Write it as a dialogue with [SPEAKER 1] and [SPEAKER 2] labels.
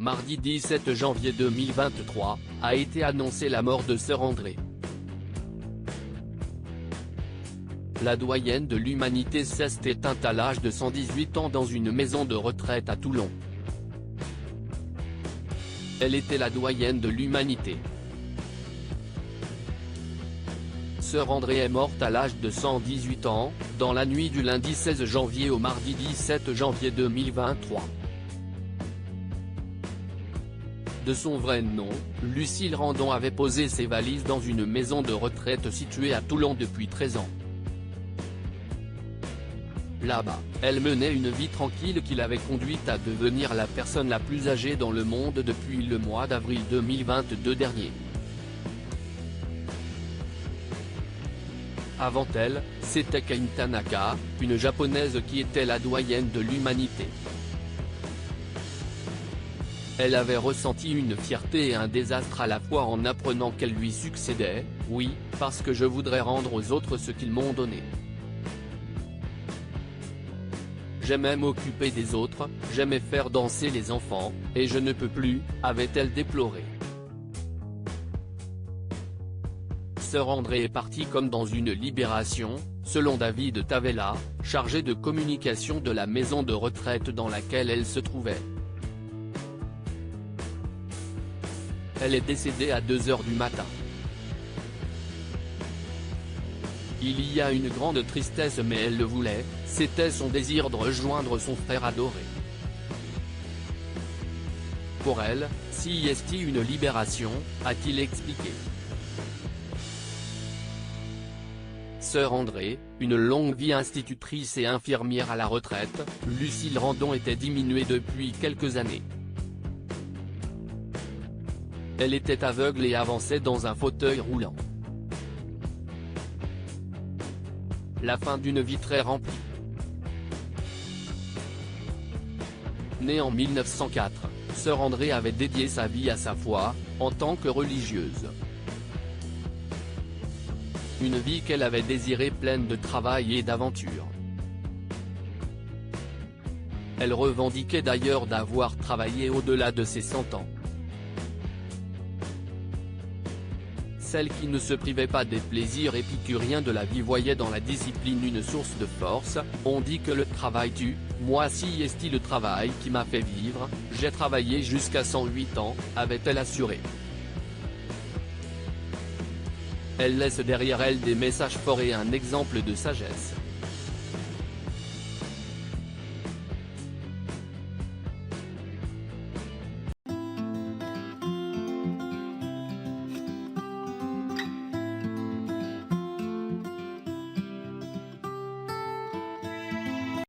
[SPEAKER 1] mardi 17 janvier 2023, a été annoncée la mort de Sœur Andrée. La doyenne de l'humanité s'est éteinte à l'âge de 118 ans dans une maison de retraite à Toulon. Elle était la doyenne de l'humanité. Sœur Andrée est morte à l'âge de 118 ans, dans la nuit du lundi 16 janvier au mardi 17 janvier 2023. De son vrai nom, Lucille Randon avait posé ses valises dans une maison de retraite située à Toulon depuis 13 ans. Là-bas, elle menait une vie tranquille qui l'avait conduite à devenir la personne la plus âgée dans le monde depuis le mois d'avril 2022 dernier. Avant elle, c'était Kei Tanaka, une japonaise qui était la doyenne de l'humanité. Elle avait ressenti une fierté et un désastre à la fois en apprenant qu'elle lui succédait, oui, parce que je voudrais rendre aux autres ce qu'ils m'ont donné. J'aimais m'occuper des autres, j'aimais faire danser les enfants, et je ne peux plus, avait-elle déploré. Sœur Andrée est partie comme dans une libération, selon David Tavella, chargé de communication de la maison de retraite dans laquelle elle se trouvait. Elle est décédée à 2 h du matin. Il y a une grande tristesse mais elle le voulait, c'était son désir de rejoindre son frère adoré. Pour elle, si est une libération, a-t-il expliqué. Sœur Andrée, une longue vie institutrice et infirmière à la retraite, Lucille Randon était diminuée depuis quelques années. Elle était aveugle et avançait dans un fauteuil roulant. La fin d'une vie très remplie. Née en 1904, Sœur Andrée avait dédié sa vie à sa foi, en tant que religieuse. Une vie qu'elle avait désirée pleine de travail et d'aventures. Elle revendiquait d'ailleurs d'avoir travaillé au-delà de ses 100 ans. Celle qui ne se privait pas des plaisirs épicuriens de la vie voyait dans la discipline une source de force. On dit que le travail tue, moi si est le travail qui m'a fait vivre, j'ai travaillé jusqu'à 108 ans, avait-elle assuré. Elle laisse derrière elle des messages forts et un exemple de sagesse.